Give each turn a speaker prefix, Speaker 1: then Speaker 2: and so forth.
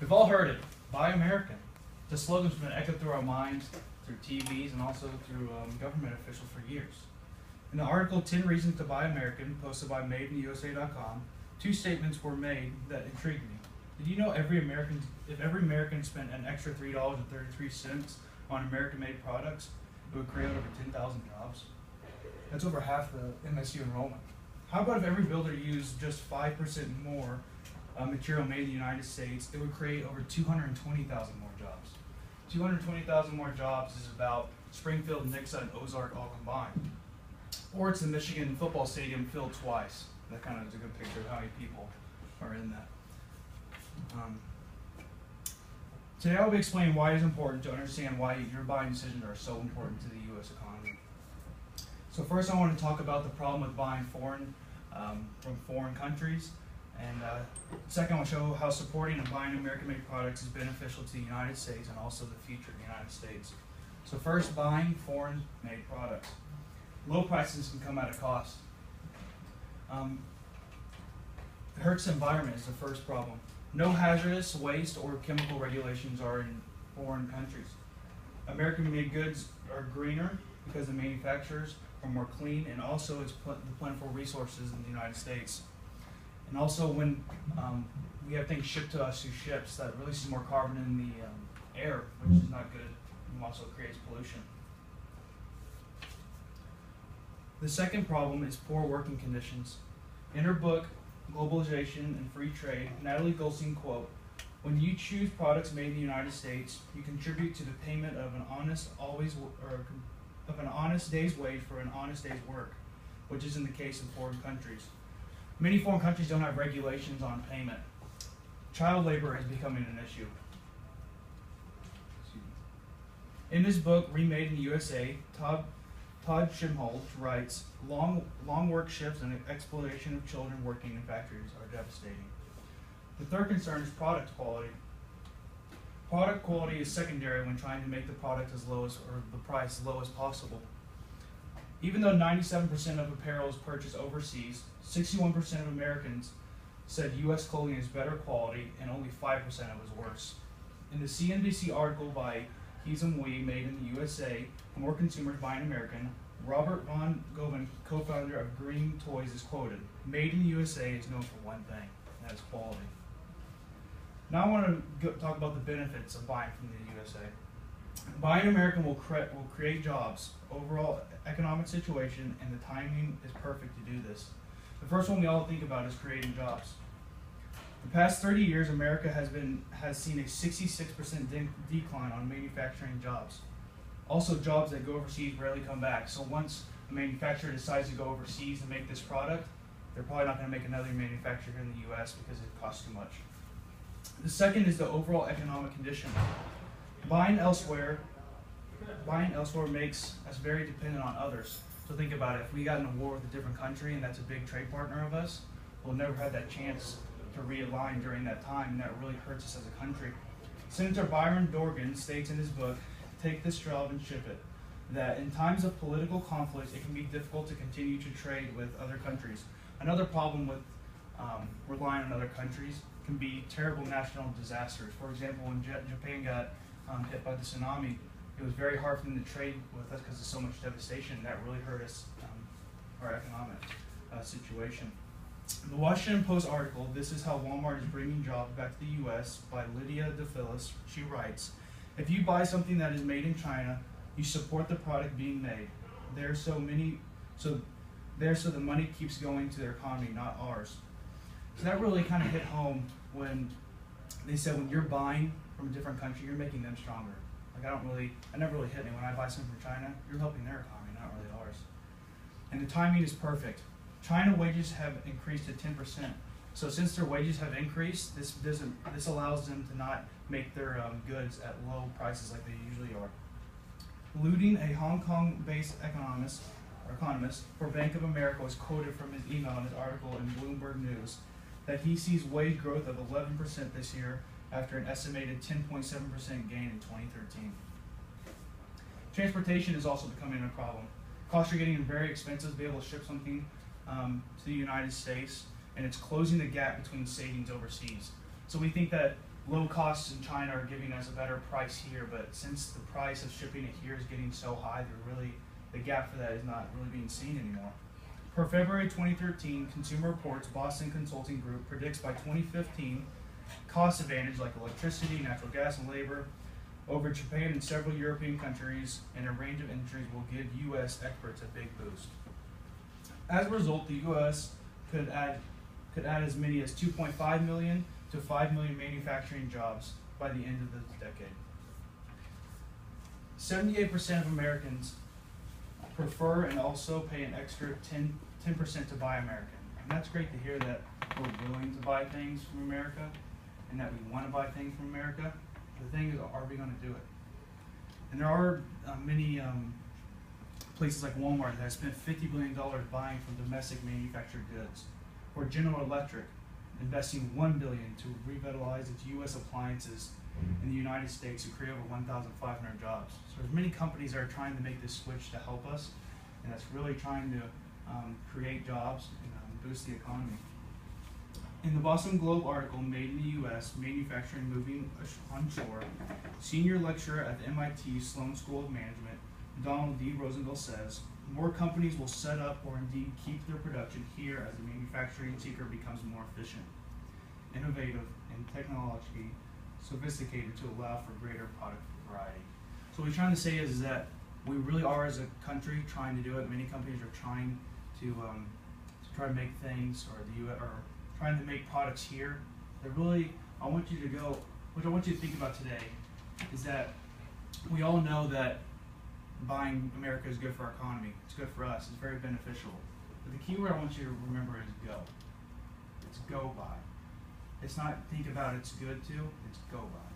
Speaker 1: We've all heard it, Buy American. The slogan's been echoed through our minds, through TVs, and also through government officials for years. In the article 10 Reasons to Buy American, posted by MadeInUSA.com, two statements were made that intrigued me. Did you know if every American spent an extra $3.33 on American-made products, it would create over 10,000 jobs? That's over half the MSU enrollment. How about if every builder used just 5% more material made in the United States, it would create over 220,000 more jobs. 220,000 more jobs is about Springfield, Nixa, and Ozark all combined. Or it's the Michigan football stadium filled twice. That kind of is a good picture of how many people are in that. Today I'll be explaining why it's important to understand why your buying decisions are so important to the U.S. economy. So first I want to talk about the problem with buying from foreign countries. And second, I'll show how supporting and buying American-made products is beneficial to the United States and also the future of the United States. So first, buying foreign-made products. Low prices can come at a cost. It hurts the environment is the first problem. No hazardous waste or chemical regulations are in foreign countries. American-made goods are greener because the manufacturers are more clean, and also it's the plentiful resources in the United States. And also when we have things shipped to us through ships, that releases more carbon in the air, which is not good, and also creates pollution. The second problem is poor working conditions. In her book, Globalization and Free Trade, Natalie Goldstein quote, "When you choose products made in the United States, you contribute to the payment of an honest day's wage for an honest day's work, which isn't the case in foreign countries. Many foreign countries don't have regulations on payment. Child labor is becoming an issue." In his book, Remade in the USA, Todd Schimhold writes, long work shifts and exploitation of children working in factories are devastating. The third concern is product quality. Product quality is secondary when trying to make the product as low as, or the price as low as possible. Even though 97% of apparel is purchased overseas, 61% of Americans said U.S. clothing is better quality and only 5% of it is worse. In the CNBC article by Heezum Wee, Made in the USA, More Consumers Buying American, Robert Von Goven, co-founder of Green Toys, is quoted, "Made in the USA is known for one thing, and that is quality." Now I want to talk about the benefits of buying from the USA. Buying American will create jobs, overall economic situation, and the timing is perfect to do this. The first one we all think about is creating jobs. The past 30 years, America has seen a 66% decline on manufacturing jobs. Also, jobs that go overseas rarely come back. So once a manufacturer decides to go overseas and make this product, they're probably not going to make another manufacturer here in the U.S. because it costs too much. The second is the overall economic condition. Buying elsewhere makes us very dependent on others. So think about it, if we got in a war with a different country and that's a big trade partner of us, we'll never have that chance to realign during that time, and that really hurts us as a country. Senator Byron Dorgan states in his book, Take This Job and Ship It, that in times of political conflict, it can be difficult to continue to trade with other countries. Another problem with relying on other countries can be terrible national disasters. For example, when Japan got hit by the tsunami, it was very hard for them to trade with us because of so much devastation. That really hurt us, our economic situation. The Washington Post article, "This is how Walmart is bringing jobs back to the U.S." by Lydia DePhillis, she writes, "If you buy something that is made in China, you support the product being made. So the money keeps going to their economy, not ours." So that really kind of hit home when they said when you're buying from a different country, you're making them stronger. Like it never really hit me. When I buy something from China, you're helping their economy, not really ours. And the timing is perfect. China wages have increased to 10%. So since their wages have increased, this allows them to not make their goods at low prices like they usually are. Looting, a Hong Kong-based economist for Bank of America, was quoted from his email in his article in Bloomberg News that he sees wage growth of 11% this year after an estimated 10.7% gain in 2013. Transportation is also becoming a problem. Costs are getting very expensive to be able to ship something to the United States, and it's closing the gap between savings overseas. So we think that low costs in China are giving us a better price here, but since the price of shipping it here is getting so high, the gap for that is not really being seen anymore. Per February 2013, Consumer Reports Boston Consulting Group predicts by 2015, cost advantage like electricity, natural gas, and labor over Japan and several European countries and a range of industries will give U.S. exports a big boost. As a result, the U.S. could add as many as 2.5 million to 5 million manufacturing jobs by the end of this decade. 78% of Americans prefer and also pay an extra 10% to buy American. And that's great to hear that we're willing to buy things from America and that we want to buy things from America. The thing is, are we going to do it? And there are many places like Walmart that have spent $50 billion buying from domestic manufactured goods, or General Electric investing $1 billion to revitalize its U.S. appliances in the United States to create over 1,500 jobs. So there's many companies that are trying to make this switch to help us, and that's really trying to create jobs and boost the economy. In the Boston Globe article, Made in the U.S., Manufacturing Moving Onshore, senior lecturer at the MIT Sloan School of Management, Donald D. Rosenthal says, more companies will set up or indeed keep their production here as the manufacturing sector becomes more efficient, innovative, and technologically sophisticated to allow for greater product variety. So what we're trying to say is that we really are, as a country, trying to do it. Many companies are trying to try to make things, or trying to make products here. They're really, I want you to think about today is that we all know that buying America is good for our economy. It's good for us. It's very beneficial. But the key word I want you to remember is go. It's go buy. It's not think about it's good to, it's go buy.